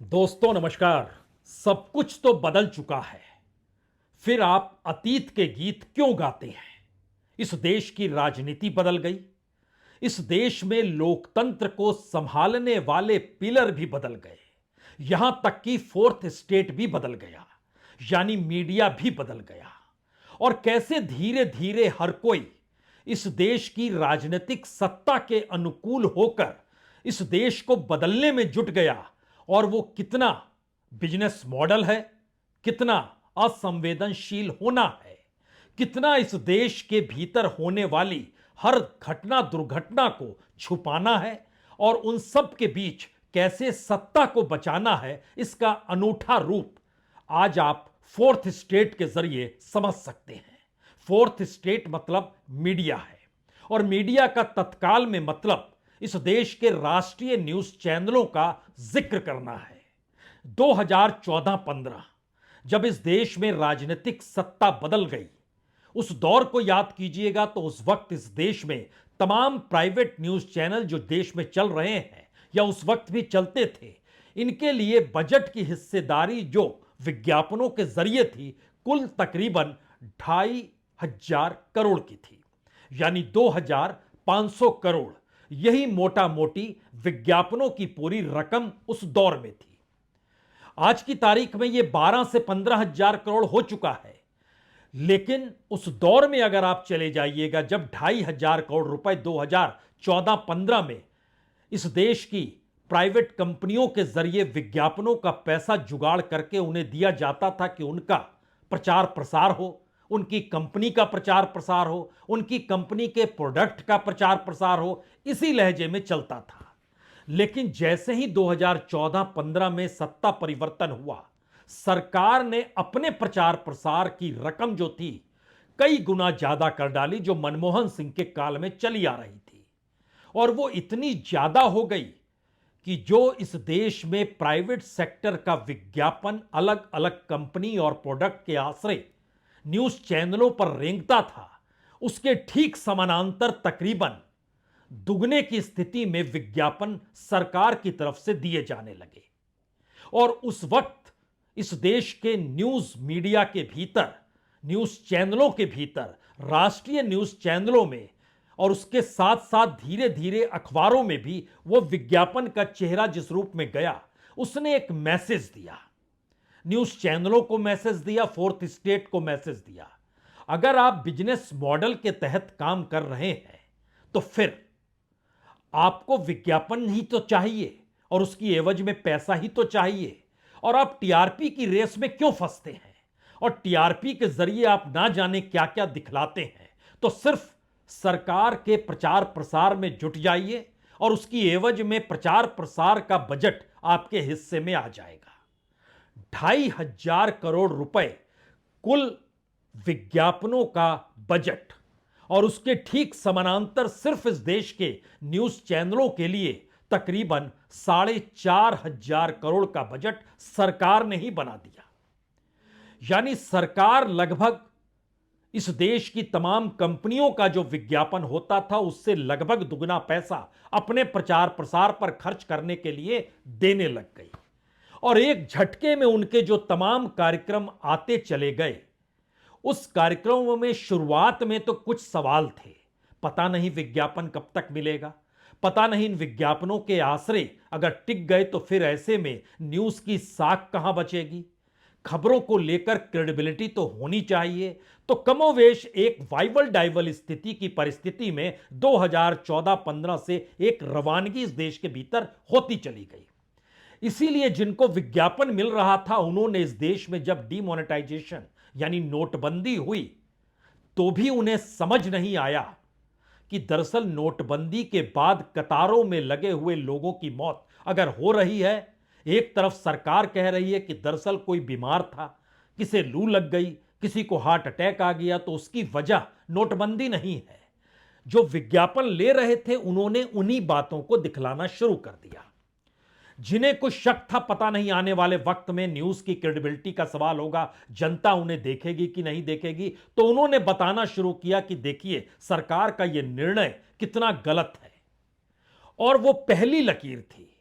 दोस्तों नमस्कार। सब कुछ तो बदल चुका है, फिर आप अतीत के गीत क्यों गाते हैं? इस देश की राजनीति बदल गई। इस देश में लोकतंत्र को संभालने वाले पिलर भी बदल गए। यहां तक कि फोर्थ स्टेट भी बदल गया, यानी मीडिया भी बदल गया। और कैसे धीरे धीरे हर कोई इस देश की राजनीतिक सत्ता के अनुकूल होकर इस देश को बदलने में जुट गया। और वो कितना बिजनेस मॉडल है, कितना असंवेदनशील होना है, कितना इस देश के भीतर होने वाली हर घटना दुर्घटना को छुपाना है और उन सब के बीच कैसे सत्ता को बचाना है, इसका अनूठा रूप आज आप फोर्थ स्टेट के जरिए समझ सकते हैं। फोर्थ स्टेट मतलब मीडिया है, और मीडिया का तत्काल में मतलब इस देश के राष्ट्रीय न्यूज चैनलों का जिक्र करना है। 2014-15 जब इस देश में राजनीतिक सत्ता बदल गई, उस दौर को याद कीजिएगा तो उस वक्त इस देश में तमाम प्राइवेट न्यूज चैनल जो देश में चल रहे हैं या उस वक्त भी चलते थे, इनके लिए बजट की हिस्सेदारी जो विज्ञापनों के जरिए थी, कुल तकरीबन 2,500 करोड़ की थी, यानी 2,500 करोड़। यही मोटा मोटी विज्ञापनों की पूरी रकम उस दौर में थी। आज की तारीख में यह 12 से 15,000 करोड़ हो चुका है। लेकिन उस दौर में अगर आप चले जाइएगा, जब 2,500 करोड़ रुपए 2014-15 में इस देश की प्राइवेट कंपनियों के जरिए विज्ञापनों का पैसा जुगाड़ करके उन्हें दिया जाता था कि उनका प्रचार प्रसार हो, उनकी कंपनी का प्रचार प्रसार हो, उनकी कंपनी के प्रोडक्ट का प्रचार प्रसार हो, इसी लहजे में चलता था। लेकिन जैसे ही 2014-15 में सत्ता परिवर्तन हुआ, सरकार ने अपने प्रचार प्रसार की रकम जो थी कई गुना ज्यादा कर डाली, जो मनमोहन सिंह के काल में चली आ रही थी। और वो इतनी ज्यादा हो गई कि जो इस देश में प्राइवेट सेक्टर का विज्ञापन अलग अलग कंपनी और प्रोडक्ट के आश्रय न्यूज चैनलों पर रेंगता था, उसके ठीक समानांतर तकरीबन दुगने की स्थिति में विज्ञापन सरकार की तरफ से दिए जाने लगे। और उस वक्त इस देश के न्यूज मीडिया के भीतर, न्यूज चैनलों के भीतर, राष्ट्रीय न्यूज चैनलों में और उसके साथ साथ धीरे धीरे अखबारों में भी वो विज्ञापन का चेहरा जिस रूप में गया, उसने एक मैसेज दिया। न्यूज चैनलों को मैसेज दिया, फोर्थ स्टेट को मैसेज दिया। अगर आप बिजनेस मॉडल के तहत काम कर रहे हैं तो फिर आपको विज्ञापन ही तो चाहिए और उसकी एवज में पैसा ही तो चाहिए। और आप टीआरपी की रेस में क्यों फंसते हैं और टीआरपी के जरिए आप ना जाने क्या क्या दिखलाते हैं। तो सिर्फ सरकार के प्रचार प्रसार में जुट जाइए और उसकी एवज में प्रचार प्रसार का बजट आपके हिस्से में आ जाएगा। 2,500 करोड़ रुपए कुल विज्ञापनों का बजट, और उसके ठीक समानांतर सिर्फ इस देश के न्यूज चैनलों के लिए तकरीबन 4,500 करोड़ का बजट सरकार ने ही बना दिया। यानी सरकार लगभग इस देश की तमाम कंपनियों का जो विज्ञापन होता था उससे लगभग दुगना पैसा अपने प्रचार प्रसार पर खर्च करने के लिए देने लग गई। और एक झटके में उनके जो तमाम कार्यक्रम आते चले गए, उस कार्यक्रमों में शुरुआत में तो कुछ सवाल थे। पता नहीं विज्ञापन कब तक मिलेगा, पता नहीं इन विज्ञापनों के आश्रय अगर टिक गए तो फिर ऐसे में न्यूज की साख कहां बचेगी। खबरों को लेकर क्रेडिबिलिटी तो होनी चाहिए। तो कमोवेश एक वाइवल डाइवल स्थिति की परिस्थिति में 2014-15 से एक रवानगी इस देश के भीतर होती चली गई। इसीलिए जिनको विज्ञापन मिल रहा था, उन्होंने इस देश में जब डीमोनेटाइजेशन यानी नोटबंदी हुई तो भी उन्हें समझ नहीं आया कि दरअसल नोटबंदी के बाद कतारों में लगे हुए लोगों की मौत अगर हो रही है, एक तरफ सरकार कह रही है कि दरअसल कोई बीमार था, किसे लू लग गई, किसी को हार्ट अटैक आ गया, तो उसकी वजह नोटबंदी नहीं है। जो विज्ञापन ले रहे थे उन्होंने उन्हीं बातों को दिखलाना शुरू कर दिया। जिन्हें कुछ शक था पता नहीं आने वाले वक्त में न्यूज की क्रेडिबिलिटी का सवाल होगा, जनता उन्हें देखेगी कि नहीं देखेगी, तो उन्होंने बताना शुरू किया कि देखिए सरकार का यह निर्णय कितना गलत है। और वो पहली लकीर थी,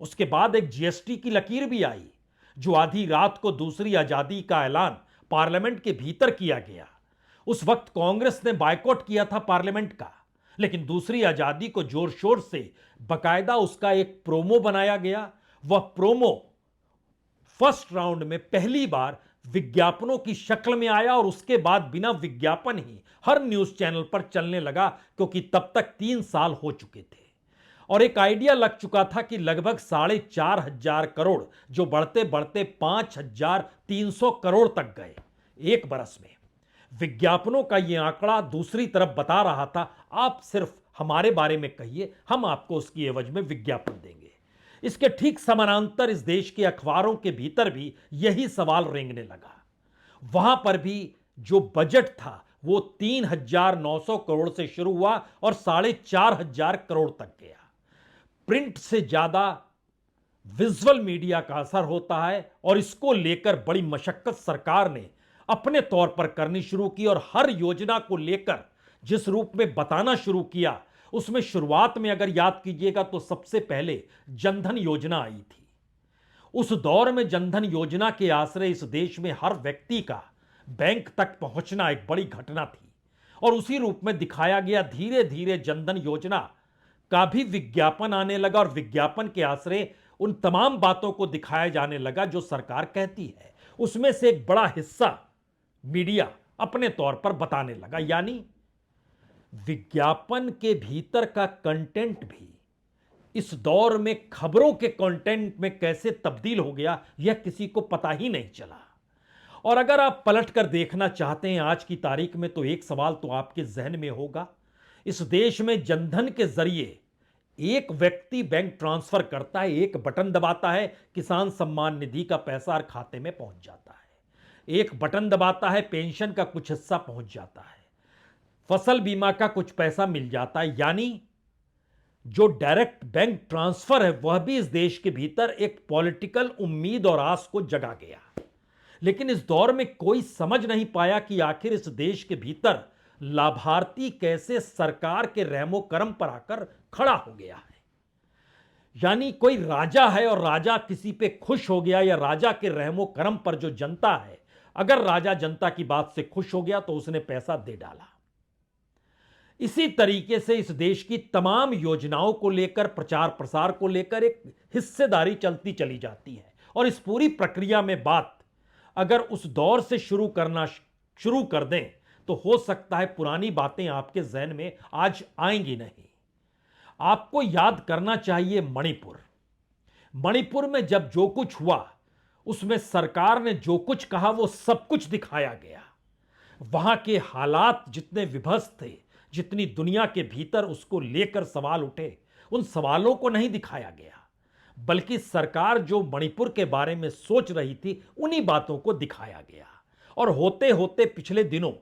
उसके बाद एक जीएसटी की लकीर भी आई, जो आधी रात को दूसरी आजादी का ऐलान पार्लियामेंट के भीतर किया गया। उस वक्त कांग्रेस ने बायकॉट किया था पार्लियामेंट का, लेकिन दूसरी आजादी को जोर शोर से बकायदा उसका एक प्रोमो बनाया गया। वह प्रोमो फर्स्ट राउंड में पहली बार विज्ञापनों की शक्ल में आया और उसके बाद बिना विज्ञापन ही हर न्यूज चैनल पर चलने लगा, क्योंकि तब तक 3 साल हो चुके थे और एक आइडिया लग चुका था कि लगभग 4,500 करोड़, जो बढ़ते बढ़ते 5,300 करोड़ तक गए एक बरस में। विज्ञापनों का यह आंकड़ा दूसरी तरफ बता रहा था, आप सिर्फ हमारे बारे में कहिए, हम आपको उसकी एवज में विज्ञापन देंगे। इसके ठीक समानांतर इस देश के अखबारों के भीतर भी यही सवाल रेंगने लगा। वहां पर भी जो बजट था वो 3,900 करोड़ से शुरू हुआ और 4,500 करोड़ तक गया। प्रिंट से ज्यादा विजुअल मीडिया का असर होता है और इसको लेकर बड़ी मशक्कत सरकार ने अपने तौर पर करनी शुरू की और हर योजना को लेकर जिस रूप में बताना शुरू किया, उसमें शुरुआत में अगर याद कीजिएगा तो सबसे पहले जनधन योजना आई थी। उस दौर में जनधन योजना के आश्रय इस देश में हर व्यक्ति का बैंक तक पहुंचना एक बड़ी घटना थी और उसी रूप में दिखाया गया। धीरे धीरे जनधन योजना का भी विज्ञापन आने लगा और विज्ञापन के आश्रय उन तमाम बातों को दिखाया जाने लगा जो सरकार कहती है। उसमें से एक बड़ा हिस्सा मीडिया अपने तौर पर बताने लगा, यानी विज्ञापन के भीतर का कंटेंट भी इस दौर में खबरों के कंटेंट में कैसे तब्दील हो गया, यह किसी को पता ही नहीं चला। और अगर आप पलट कर देखना चाहते हैं आज की तारीख में, तो एक सवाल तो आपके जहन में होगा, इस देश में जनधन के जरिए एक व्यक्ति बैंक ट्रांसफर करता है, एक बटन दबाता है, किसान सम्मान निधि का पैसा खाते में पहुंच जाता है। एक बटन दबाता है, पेंशन का कुछ हिस्सा पहुंच जाता है, फसल बीमा का कुछ पैसा मिल जाता है। यानी जो डायरेक्ट बैंक ट्रांसफर है वह भी इस देश के भीतर एक पॉलिटिकल उम्मीद और आस को जगा गया। लेकिन इस दौर में कोई समझ नहीं पाया कि आखिर इस देश के भीतर लाभार्थी कैसे सरकार के रहमो करम पर आकर खड़ा हो गया है। यानी कोई राजा है और राजा किसी पे खुश हो गया, या राजा के रहमो करम पर जो जनता है, अगर राजा जनता की बात से खुश हो गया तो उसने पैसा दे डाला। इसी तरीके से इस देश की तमाम योजनाओं को लेकर, प्रचार प्रसार को लेकर एक हिस्सेदारी चलती चली जाती है और इस पूरी प्रक्रिया में बात अगर उस दौर से शुरू कर दें तो हो सकता है पुरानी बातें आपके जहन में आज आएंगी नहीं। आपको याद करना चाहिए मणिपुर में जब जो कुछ हुआ उसमें सरकार ने जो कुछ कहा वो सब कुछ दिखाया गया। वहां के हालात जितने विभत्स थे, जितनी दुनिया के भीतर उसको लेकर सवाल उठे, उन सवालों को नहीं दिखाया गया, बल्कि सरकार जो मणिपुर के बारे में सोच रही थी उन्हीं बातों को दिखाया गया। और होते होते पिछले दिनों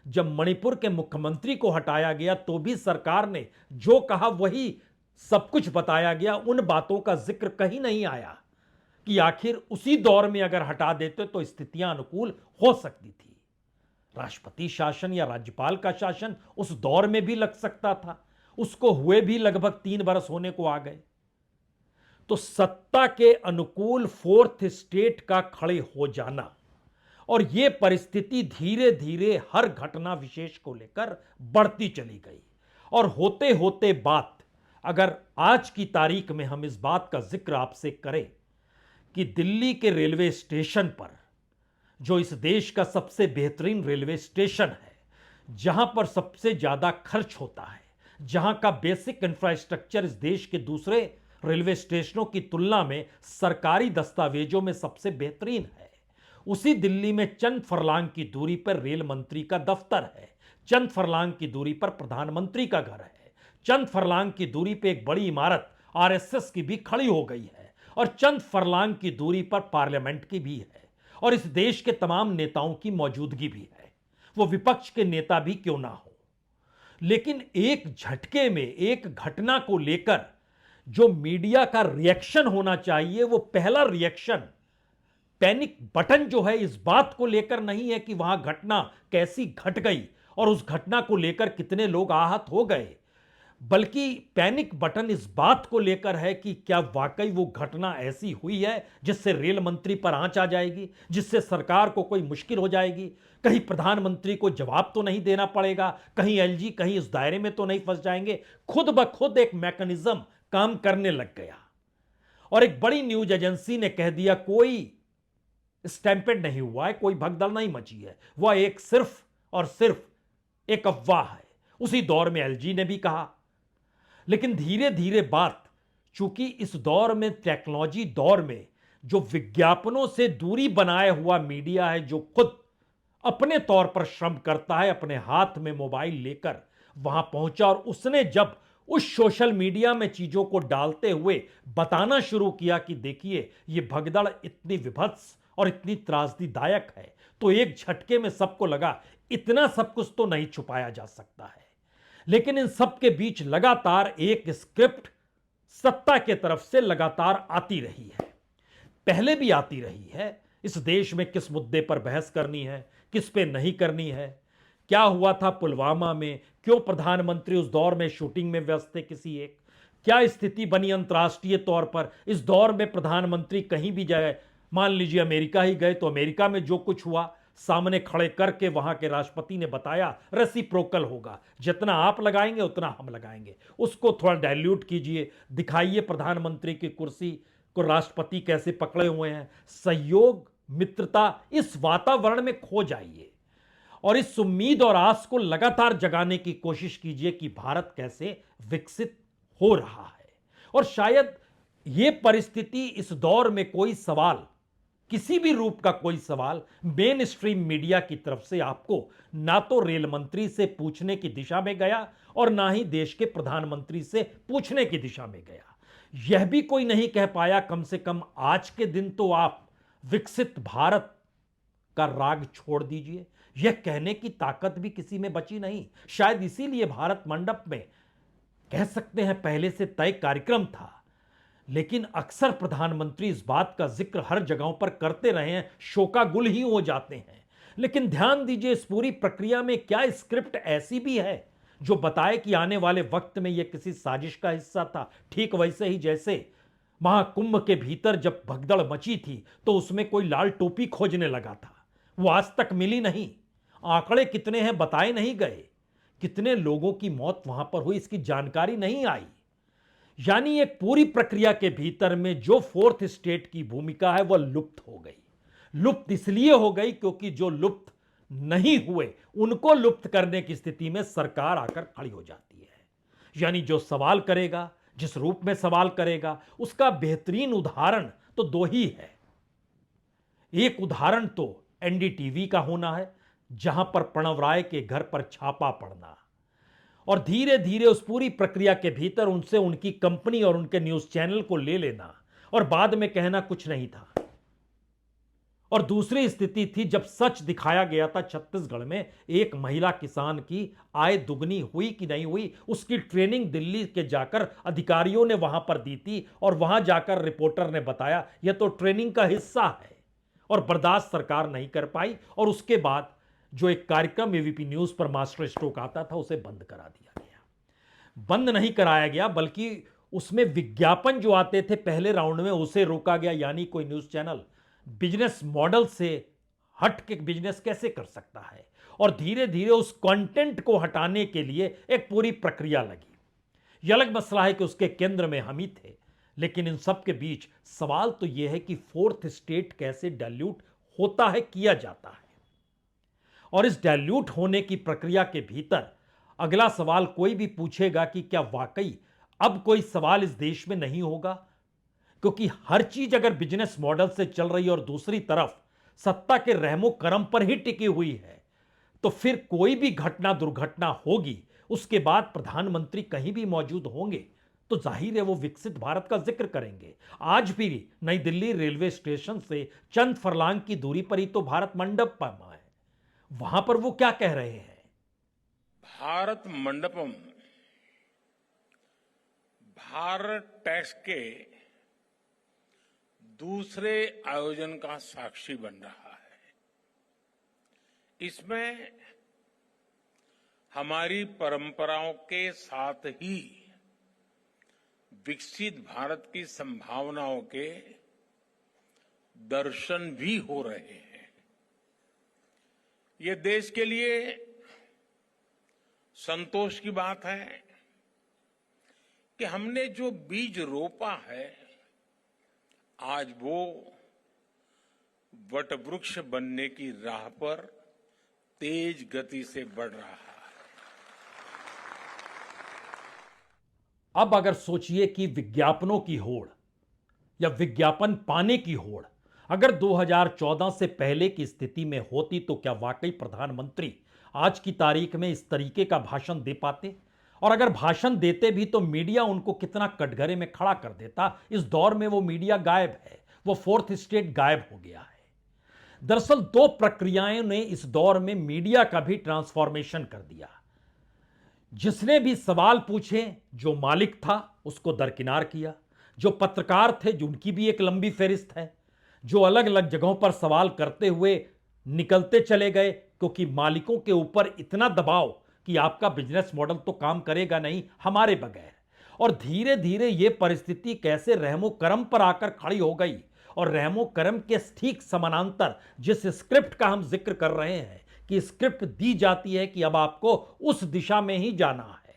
जब मणिपुर के मुख्यमंत्री को हटाया गया तो भी सरकार ने जो कहा वही सब कुछ बताया गया। उन बातों का जिक्र कहीं नहीं आया कि आखिर उसी दौर में अगर हटा देते तो स्थितियां अनुकूल हो सकती थी। राष्ट्रपति शासन या राज्यपाल का शासन उस दौर में भी लग सकता था, उसको हुए भी लगभग 3 बरस होने को आ गए। तो सत्ता के अनुकूल फोर्थ स्टेट का खड़े हो जाना और यह परिस्थिति धीरे धीरे हर घटना विशेष को लेकर बढ़ती चली गई। और होते होते बात अगर आज की तारीख में हम इस बात का जिक्र आपसे करें कि दिल्ली के रेलवे स्टेशन पर, जो इस देश का सबसे बेहतरीन रेलवे स्टेशन है, जहां पर सबसे ज्यादा खर्च होता है, जहां का बेसिक इंफ्रास्ट्रक्चर इस देश के दूसरे रेलवे स्टेशनों की तुलना में सरकारी दस्तावेजों में सबसे बेहतरीन है, उसी दिल्ली में चंद फरलांग की दूरी पर रेल मंत्री का दफ्तर है, चंद फरलांग की दूरी पर प्रधानमंत्री का घर है, चंद फरलांग की दूरी पर एक बड़ी इमारत आरएसएस की भी खड़ी हो गई है और चंद फरलांग की दूरी पर पार्लियामेंट की भी है और इस देश के तमाम नेताओं की मौजूदगी भी है, वो विपक्ष के नेता भी क्यों ना हो। लेकिन एक झटके में एक घटना को लेकर जो मीडिया का रिएक्शन होना चाहिए, वो पहला रिएक्शन पैनिक बटन जो है इस बात को लेकर नहीं है कि वहां घटना कैसी घट गई और उस घटना को लेकर कितने लोग आहत हो गए। बल्कि पैनिक बटन इस बात को लेकर है कि क्या वाकई वो घटना ऐसी हुई है जिससे रेल मंत्री पर आंच आ जाएगी, जिससे सरकार को कोई मुश्किल हो जाएगी, कहीं प्रधानमंत्री को जवाब तो नहीं देना पड़ेगा, कहीं एलजी कहीं इस दायरे में तो नहीं फंस जाएंगे। खुद ब खुद एक मैकेनिज्म काम करने लग गया और एक बड़ी न्यूज एजेंसी ने कह दिया कोई स्टैंपेड नहीं हुआ है, कोई भगदड़ नहीं मची है, वह एक सिर्फ और सिर्फ एक अफवाह है। उसी दौर में एलजी ने भी कहा। लेकिन धीरे धीरे बात, चूंकि इस दौर में, टेक्नोलॉजी दौर में, जो विज्ञापनों से दूरी बनाए हुआ मीडिया है, जो खुद अपने तौर पर श्रम करता है, अपने हाथ में मोबाइल लेकर वहां पहुंचा और उसने जब उस सोशल मीडिया में चीजों को डालते हुए बताना शुरू किया कि देखिए ये भगदड़ इतनी विभत्स और इतनी त्रासदीदायक है, तो एक झटके में सबको लगा इतना सब कुछ तो नहीं छुपाया जा सकता है। लेकिन इन सब के बीच लगातार एक स्क्रिप्ट सत्ता के तरफ से लगातार आती रही है, पहले भी आती रही है। इस देश में किस मुद्दे पर बहस करनी है, किस पे नहीं करनी है, क्या हुआ था पुलवामा में, क्यों प्रधानमंत्री उस दौर में शूटिंग में व्यस्त थे किसी एक, क्या स्थिति बनी अंतर्राष्ट्रीय तौर पर इस दौर में प्रधानमंत्री कहीं भी जाए, मान लीजिए अमेरिका ही गए तो अमेरिका में जो कुछ हुआ सामने खड़े करके वहां के राष्ट्रपति ने बताया रेसिप्रोकल होगा, जितना आप लगाएंगे उतना हम लगाएंगे, उसको थोड़ा डाइल्यूट कीजिए, दिखाइए प्रधानमंत्री की कुर्सी को राष्ट्रपति कैसे पकड़े हुए हैं। सहयोग, मित्रता, इस वातावरण में खो जाइए और इस उम्मीद और आस को लगातार जगाने की कोशिश कीजिए कि भारत कैसे विकसित हो रहा है। और शायद यह परिस्थिति, इस दौर में कोई सवाल, किसी भी रूप का कोई सवाल मेन स्ट्रीम मीडिया की तरफ से आपको ना तो रेल मंत्री से पूछने की दिशा में गया और ना ही देश के प्रधानमंत्री से पूछने की दिशा में गया। यह भी कोई नहीं कह पाया, कम से कम आज के दिन तो आप विकसित भारत का राग छोड़ दीजिए, यह कहने की ताकत भी किसी में बची नहीं। शायद इसीलिए भारत मंडप में कह सकते हैं पहले से तय कार्यक्रम था, लेकिन अक्सर प्रधानमंत्री इस बात का जिक्र हर जगहों पर करते रहे हैं, शोकागुल ही हो जाते हैं। लेकिन ध्यान दीजिए इस पूरी प्रक्रिया में क्या स्क्रिप्ट ऐसी भी है जो बताए कि आने वाले वक्त में यह किसी साजिश का हिस्सा था। ठीक वैसे ही जैसे महाकुंभ के भीतर जब भगदड़ मची थी तो उसमें कोई लाल टोपी खोजने लगा था, वो आज तक मिली नहीं। आंकड़े कितने हैं बताए नहीं गए, कितने लोगों की मौत वहां पर हुई इसकी जानकारी नहीं आई। यानी एक पूरी प्रक्रिया के भीतर में जो फोर्थ स्टेट की भूमिका है वह लुप्त हो गई। लुप्त इसलिए हो गई क्योंकि जो लुप्त नहीं हुए उनको लुप्त करने की स्थिति में सरकार आकर खड़ी हो जाती है। यानी जो सवाल करेगा, जिस रूप में सवाल करेगा, उसका बेहतरीन उदाहरण तो दो ही है। एक उदाहरण तो एनडीटीवी का होना है, जहां पर प्रणव राय के घर पर छापा पड़ना और धीरे धीरे उस पूरी प्रक्रिया के भीतर उनसे उनकी कंपनी और उनके न्यूज चैनल को ले लेना और बाद में कहना कुछ नहीं था। और दूसरी स्थिति थी जब सच दिखाया गया था छत्तीसगढ़ में एक महिला किसान की आय दुगनी हुई कि नहीं हुई, उसकी ट्रेनिंग दिल्ली के जाकर अधिकारियों ने वहां पर दी थी और वहां जाकर रिपोर्टर ने बताया यह तो ट्रेनिंग का हिस्सा है, और बर्दाश्त सरकार नहीं कर पाई और उसके बाद जो एक कार्यक्रम एबीपी न्यूज पर मास्टर स्ट्रोक आता था उसे बंद करा दिया गया। बंद नहीं कराया गया बल्कि उसमें विज्ञापन जो आते थे पहले राउंड में उसे रोका गया। यानी कोई न्यूज चैनल बिजनेस मॉडल से हट के बिजनेस कैसे कर सकता है, और धीरे धीरे उस कंटेंट को हटाने के लिए एक पूरी प्रक्रिया लगी। यह अलग मसला है कि उसके केंद्र में हम ही थे, लेकिन इन सब के बीच सवाल तो यह है कि फोर्थ स्टेट कैसे डाइल्यूट होता है, किया जाता है। और इस डाइल्यूट होने की प्रक्रिया के भीतर अगला सवाल कोई भी पूछेगा कि क्या वाकई अब कोई सवाल इस देश में नहीं होगा, क्योंकि हर चीज अगर बिजनेस मॉडल से चल रही है और दूसरी तरफ सत्ता के रहमो करम पर ही टिकी हुई है, तो फिर कोई भी घटना दुर्घटना होगी उसके बाद प्रधानमंत्री कहीं भी मौजूद होंगे तो जाहिर है वो विकसित भारत का जिक्र करेंगे। आज भी नई दिल्ली रेलवे स्टेशन से चंद फरलांग की दूरी पर ही तो भारत मंडप है, वहां पर वो क्या कह रहे हैं? भारत मंडपम भारत टैक्स के दूसरे आयोजन का साक्षी बन रहा है। इसमें हमारी परंपराओं के साथ ही विकसित भारत की संभावनाओं के दर्शन भी हो रहे हैं। ये देश के लिए संतोष की बात है कि हमने जो बीज रोपा है आज वो वटवृक्ष बनने की राह पर तेज गति से बढ़ रहा है। अब अगर सोचिए कि विज्ञापनों की होड़ या विज्ञापन पाने की होड़ अगर 2014 से पहले की स्थिति में होती तो क्या वाकई प्रधानमंत्री आज की तारीख में इस तरीके का भाषण दे पाते? और अगर भाषण देते भी तो मीडिया उनको कितना कटघरे में खड़ा कर देता? इस दौर में वो मीडिया गायब है, वो फोर्थ स्टेट गायब हो गया है। दरअसल दो प्रक्रियाओं ने इस दौर में मीडिया का भी ट्रांसफॉर्मेशन कर दिया। जिसने भी सवाल पूछे, जो मालिक था उसको दरकिनार किया, जो पत्रकार थे जो उनकी भी एक लंबी फेरिस्त है, जो अलग अलग जगहों पर सवाल करते हुए निकलते चले गए क्योंकि मालिकों के ऊपर इतना दबाव कि आपका बिजनेस मॉडल तो काम करेगा नहीं हमारे बगैर। और धीरे धीरे यह परिस्थिति कैसे रहमो करम पर आकर खड़ी हो गई और रहमो करम के ठीक समानांतर जिस स्क्रिप्ट का हम जिक्र कर रहे हैं कि स्क्रिप्ट दी जाती है कि अब आपको उस दिशा में ही जाना है।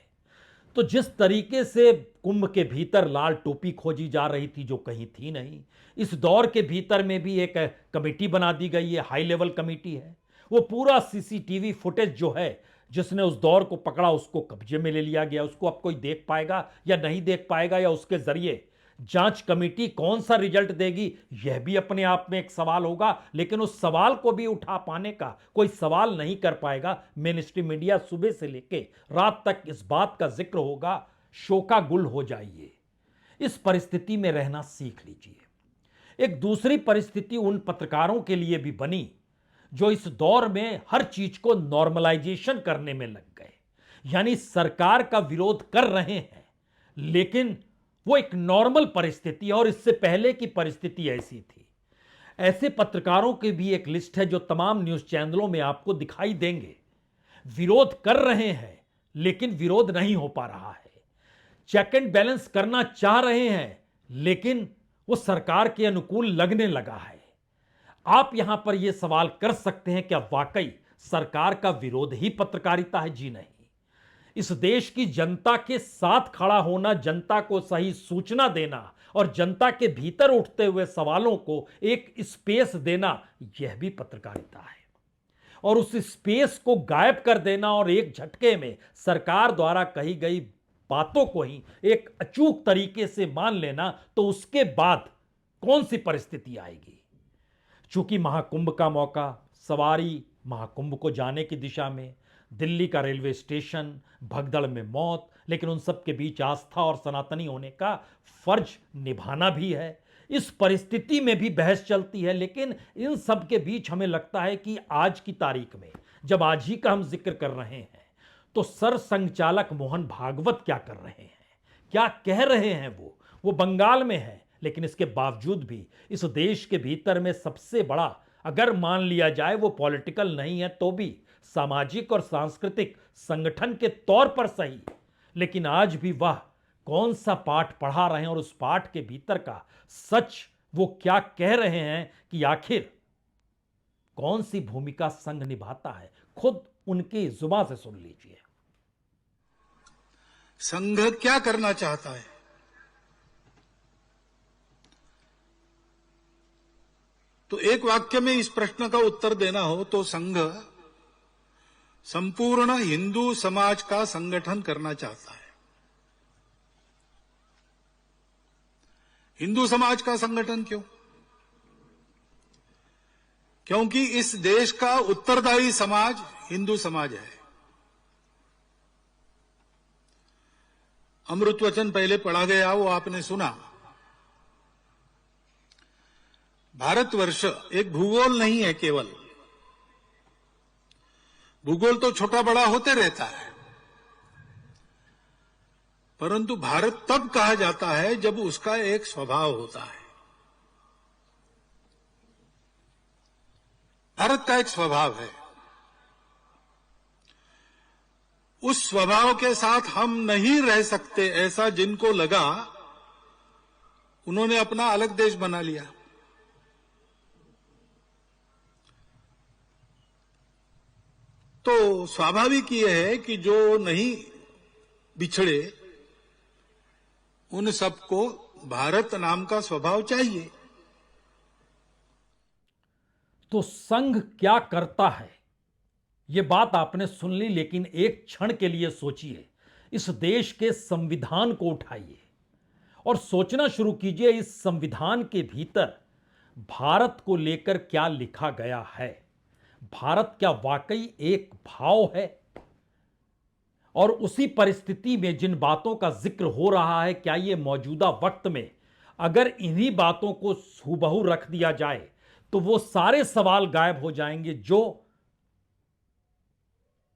तो जिस तरीके से कुंभ के भीतर लाल टोपी खोजी जा रही थी जो कहीं थी नहीं, इस दौर के भीतर में भी एक कमेटी बना दी गई है, हाई लेवल कमेटी है। वो पूरा सीसीटीवी फुटेज जो है जिसने उस दौर को पकड़ा उसको कब्जे में ले लिया गया। उसको अब कोई देख पाएगा या नहीं देख पाएगा, या उसके जरिए जांच कमेटी कौन सा रिजल्ट देगी, यह भी अपने आप में एक सवाल होगा। लेकिन उस सवाल को भी उठा पाने का कोई सवाल नहीं कर पाएगा। मेन स्ट्रीम मीडिया सुबह से लेके रात तक इस बात का जिक्र होगा, शोका गुल हो जाइए। इस परिस्थिति में रहना सीख लीजिए। एक दूसरी परिस्थिति उन पत्रकारों के लिए भी बनी जो इस दौर में हर चीज को नॉर्मलाइजेशन करने में लग गए। यानी सरकार का विरोध कर रहे हैं लेकिन वो एक नॉर्मल परिस्थिति है और इससे पहले की परिस्थिति ऐसी थी। ऐसे पत्रकारों की भी एक लिस्ट है जो तमाम न्यूज चैनलों में आपको दिखाई देंगे। विरोध कर रहे हैं लेकिन विरोध नहीं हो पा रहा है। चेक एंड बैलेंस करना चाह रहे हैं लेकिन वो सरकार के अनुकूल लगने लगा है। आप यहां पर यह सवाल कर सकते हैं क्या वाकई सरकार का विरोध ही पत्रकारिता है? जी नहीं। इस देश की जनता के साथ खड़ा होना, जनता को सही सूचना देना और जनता के भीतर उठते हुए सवालों को एक स्पेस देना, यह भी पत्रकारिता है। और उस स्पेस को गायब कर देना और एक झटके में सरकार द्वारा कही गई बातों को ही एक अचूक तरीके से मान लेना, तो उसके बाद कौन सी परिस्थिति आएगी? चूंकि महाकुंभ का मौका, सवारी महाकुंभ को जाने की दिशा में, दिल्ली का रेलवे स्टेशन, भगदड़ में मौत, लेकिन उन सब के बीच आस्था और सनातनी होने का फर्ज निभाना भी है। इस परिस्थिति में भी बहस चलती है। लेकिन इन सब के बीच हमें लगता है कि आज की तारीख में जब आज ही का हम जिक्र कर रहे हैं तो सर संचालक मोहन भागवत क्या कर रहे हैं, क्या कह रहे हैं? वो बंगाल में है लेकिन इसके बावजूद भी इस देश के भीतर में सबसे बड़ा, अगर मान लिया जाए वो पॉलिटिकल नहीं है तो भी सामाजिक और सांस्कृतिक संगठन के तौर पर सही, लेकिन आज भी वह कौन सा पाठ पढ़ा रहे हैं और उस पाठ के भीतर का सच वो क्या कह रहे हैं कि आखिर कौन सी भूमिका संघ निभाता है, खुद उनकी जुबान से सुन लीजिए। संघ क्या करना चाहता है? तो एक वाक्य में इस प्रश्न का उत्तर देना हो तो संघ संपूर्ण हिंदू समाज का संगठन करना चाहता है। हिंदू समाज का संगठन क्यों? क्योंकि इस देश का उत्तरदायी समाज हिंदू समाज है। अमृत वचन पहले पढ़ा गया, वो आपने सुना। भारतवर्ष एक भूगोल नहीं है केवल। भूगोल तो छोटा बड़ा होते रहता है, परंतु भारत तब कहा जाता है जब उसका एक स्वभाव होता है। भारत का एक स्वभाव है। उस स्वभाव के साथ हम नहीं रह सकते, ऐसा जिनको लगा, उन्होंने अपना अलग देश बना लिया। तो स्वाभाविक यह है कि जो नहीं बिछड़े उन सबको भारत नाम का स्वभाव चाहिए। तो संघ क्या करता है, यह बात आपने सुन ली, लेकिन एक क्षण के लिए सोचिए। इस देश के संविधान को उठाइए और सोचना शुरू कीजिए, इस संविधान के भीतर भारत को लेकर क्या लिखा गया है। भारत क्या वाकई एक भाव है? और उसी परिस्थिति में जिन बातों का जिक्र हो रहा है, क्या यह मौजूदा वक्त में अगर इन्हीं बातों को हूबहू रख दिया जाए तो वो सारे सवाल गायब हो जाएंगे जो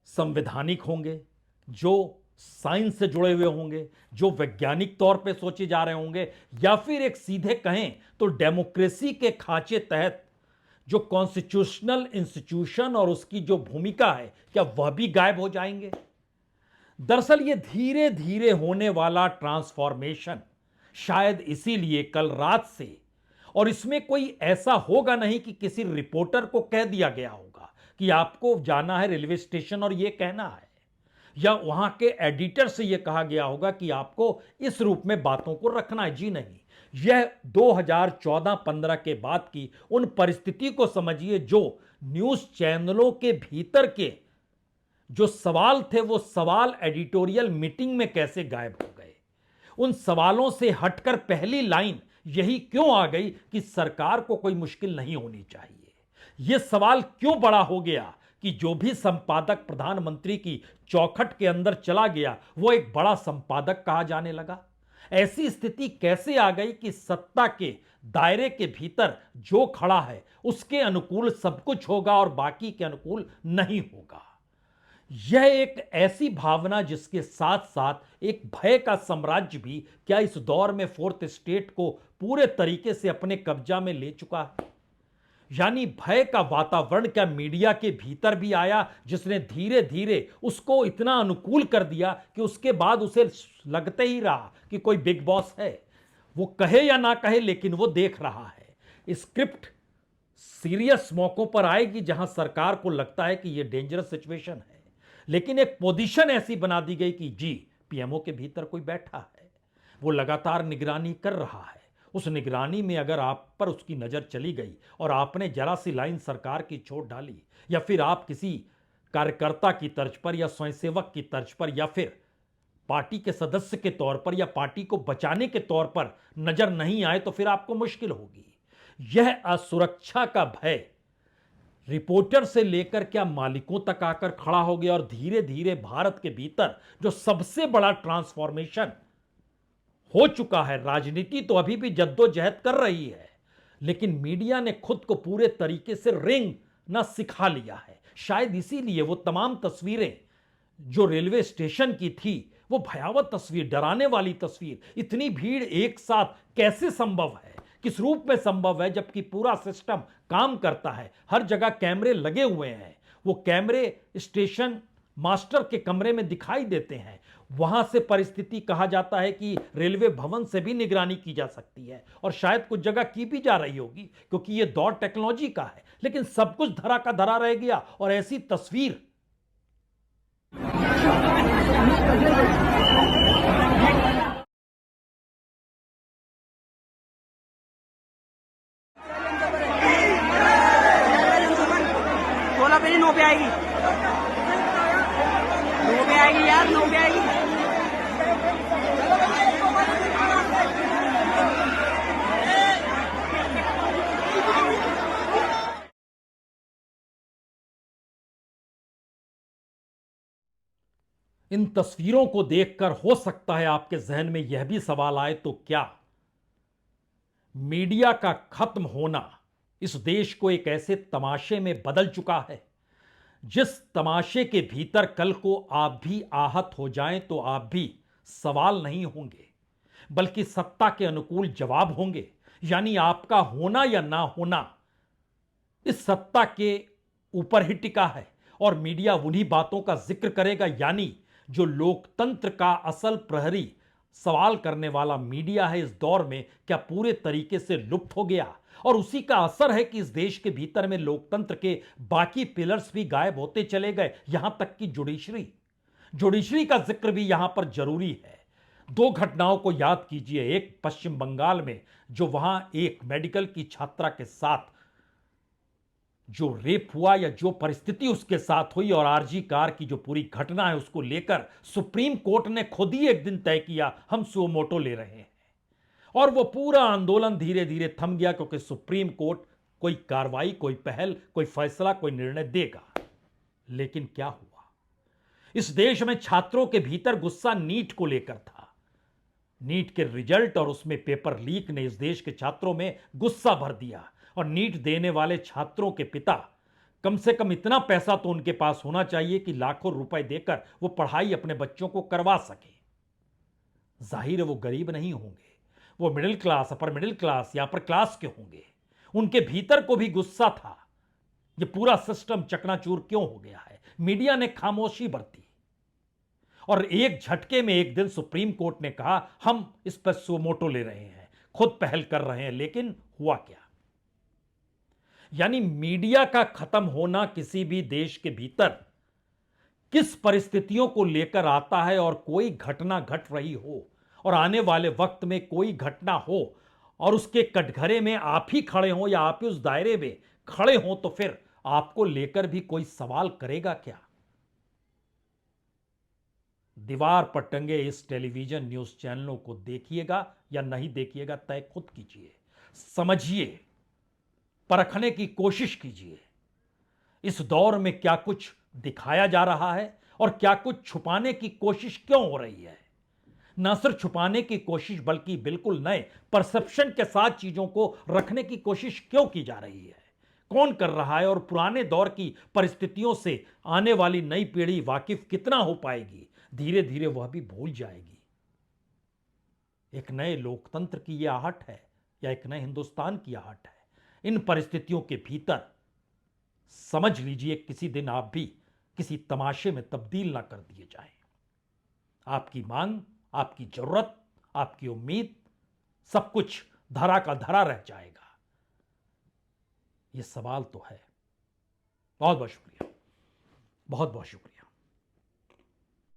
संवैधानिक होंगे, जो साइंस से जुड़े हुए होंगे, जो वैज्ञानिक तौर पे सोचे जा रहे होंगे, या फिर एक सीधे कहें तो डेमोक्रेसी के खांचे तहत जो कॉन्स्टिट्यूशनल इंस्टीट्यूशन और उसकी जो भूमिका है, क्या वह भी गायब हो जाएंगे? दरअसल ये धीरे धीरे होने वाला ट्रांसफॉर्मेशन शायद इसीलिए कल रात से, और इसमें कोई ऐसा होगा नहीं कि किसी रिपोर्टर को कह दिया गया होगा कि आपको जाना है रेलवे स्टेशन और यह कहना है, या वहां के एडिटर से यह कहा गया होगा कि आपको इस रूप में बातों को रखना है। जी नहीं, यह 2014-15 के बाद की उन परिस्थिति को समझिए जो न्यूज चैनलों के भीतर के जो सवाल थे, वो सवाल एडिटोरियल मीटिंग में कैसे गायब हो गए। उन सवालों से हटकर पहली लाइन यही क्यों आ गई कि सरकार को कोई मुश्किल नहीं होनी चाहिए। यह सवाल क्यों बड़ा हो गया कि जो भी संपादक प्रधानमंत्री की चौखट के अंदर चला गया वो एक बड़ा संपादक कहा जाने लगा। ऐसी स्थिति कैसे आ गई कि सत्ता के दायरे के भीतर जो खड़ा है उसके अनुकूल सब कुछ होगा और बाकी के अनुकूल नहीं होगा। यह एक ऐसी भावना जिसके साथ साथ एक भय का साम्राज्य भी क्या इस दौर में फोर्थ स्टेट को पूरे तरीके से अपने कब्जा में ले चुका है। यानी भय का वातावरण क्या मीडिया के भीतर भी आया, जिसने धीरे धीरे उसको इतना अनुकूल कर दिया कि उसके बाद उसे लगते ही रहा कि कोई बिग बॉस है। वो कहे या ना कहे, लेकिन वो देख रहा है। स्क्रिप्ट सीरियस मौकों पर आएगी जहां सरकार को लगता है कि यह डेंजरस सिचुएशन है, लेकिन एक पोजीशन ऐसी बना दी गई कि जी पीएमओ के भीतर कोई बैठा है, वो लगातार निगरानी कर रहा है। उस निगरानी में अगर आप पर उसकी नजर चली गई और आपने जरा सी लाइन सरकार की छोड़ डाली, या फिर आप किसी कार्यकर्ता की तर्ज पर या स्वयंसेवक की तर्ज पर या फिर पार्टी के सदस्य के तौर पर या पार्टी को बचाने के तौर पर नजर नहीं आए, तो फिर आपको मुश्किल होगी। यह असुरक्षा का भय रिपोर्टर से लेकर क्या मालिकों तक आकर खड़ा हो गया, और धीरे धीरे भारत के भीतर जो सबसे बड़ा ट्रांसफॉर्मेशन हो चुका है। राजनीति तो अभी भी जद्दोजहद कर रही है, लेकिन मीडिया ने खुद को पूरे तरीके से रेंग ना सिखा लिया है। शायद इसीलिए वो तमाम तस्वीरें जो रेलवे स्टेशन की थी, वो भयावह तस्वीर, डराने वाली तस्वीर, इतनी भीड़ एक साथ कैसे संभव है, किस रूप में संभव है, जबकि पूरा सिस्टम काम करता है, हर जगह कैमरे लगे हुए हैं। वो कैमरे स्टेशन मास्टर के कमरे में दिखाई देते हैं। वहां से परिस्थिति कहा जाता है कि रेलवे भवन से भी निगरानी की जा सकती है, और शायद कुछ जगह की भी जा रही होगी, क्योंकि यह दौर टेक्नोलॉजी का है। लेकिन सब कुछ धरा का धरा रह गया, और ऐसी तस्वीर बोला मेरी नो पे आएगी, नो पे आएगी यार, नो पे आएगी। इन तस्वीरों को देखकर हो सकता है आपके जहन में यह भी सवाल आए, तो क्या मीडिया का खत्म होना इस देश को एक ऐसे तमाशे में बदल चुका है, जिस तमाशे के भीतर कल को आप भी आहत हो जाएं तो आप भी सवाल नहीं होंगे, बल्कि सत्ता के अनुकूल जवाब होंगे। यानी आपका होना या ना होना इस सत्ता के ऊपर ही टिका है, और मीडिया उन्हीं बातों का जिक्र करेगा। यानी जो लोकतंत्र का असल प्रहरी सवाल करने वाला मीडिया है, इस दौर में क्या पूरे तरीके से लुप्त हो गया? और उसी का असर है कि इस देश के भीतर में लोकतंत्र के बाकी पिलर्स भी गायब होते चले गए, यहां तक कि जुडिशरी का जिक्र भी यहां पर जरूरी है। दो घटनाओं को याद कीजिए। एक पश्चिम बंगाल में, जो वहां एक मेडिकल की छात्रा के साथ जो रेप हुआ या जो परिस्थिति उसके साथ हुई, और आरजी कार की जो पूरी घटना है, उसको लेकर सुप्रीम कोर्ट ने खुद ही एक दिन तय किया, हम सुओ मोटो ले रहे हैं। और वो पूरा आंदोलन धीरे धीरे थम गया, क्योंकि सुप्रीम कोर्ट कोई कार्रवाई, कोई पहल, कोई फैसला, कोई निर्णय देगा। लेकिन क्या हुआ? इस देश में छात्रों के भीतर गुस्सा नीट को लेकर था। नीट के रिजल्ट और उसमें पेपर लीक ने इस देश के छात्रों में गुस्सा भर दिया, और नीट देने वाले छात्रों के पिता, कम से कम इतना पैसा तो उनके पास होना चाहिए कि लाखों रुपए देकर वो पढ़ाई अपने बच्चों को करवा सके। जाहिर है वो गरीब नहीं होंगे, वो middle class, upper middle class या अपर क्लास के होंगे। उनके भीतर को भी गुस्सा था, ये पूरा सिस्टम चकनाचूर क्यों हो गया है? मीडिया ने खामोशी बरती, और एक झटके में एक दिन सुप्रीम कोर्ट ने कहा, हम इस पर सुओ मोटो ले रहे हैं, खुद पहल कर रहे हैं। लेकिन हुआ क्या? यानी मीडिया का खत्म होना किसी भी देश के भीतर किस परिस्थितियों को लेकर आता है, और कोई घटना घट रही हो और आने वाले वक्त में कोई घटना हो और उसके कटघरे में आप ही खड़े हो या आप ही उस दायरे में खड़े हो, तो फिर आपको लेकर भी कोई सवाल करेगा क्या? दीवार पर टंगे इस टेलीविजन न्यूज चैनलों को देखिएगा या नहीं देखिएगा, तय खुद कीजिए। समझिए, परखने की कोशिश कीजिए, इस दौर में क्या कुछ दिखाया जा रहा है और क्या कुछ छुपाने की कोशिश क्यों हो रही है। न सिर्फ छुपाने की कोशिश, बल्कि बिल्कुल नए परसेप्शन के साथ चीजों को रखने की कोशिश क्यों की जा रही है, कौन कर रहा है, और पुराने दौर की परिस्थितियों से आने वाली नई पीढ़ी वाकिफ कितना हो पाएगी? धीरे धीरे वह भी भूल जाएगी। एक नए लोकतंत्र की यह आहट है या एक नए हिंदुस्तान की आहट है? इन परिस्थितियों के भीतर समझ लीजिए, किसी दिन आप भी किसी तमाशे में तब्दील ना कर दिए जाएं। आपकी मांग, आपकी जरूरत, आपकी उम्मीद, सब कुछ धरा का धरा रह जाएगा। यह सवाल तो है। बहुत बहुत शुक्रिया, बहुत बहुत शुक्रिया।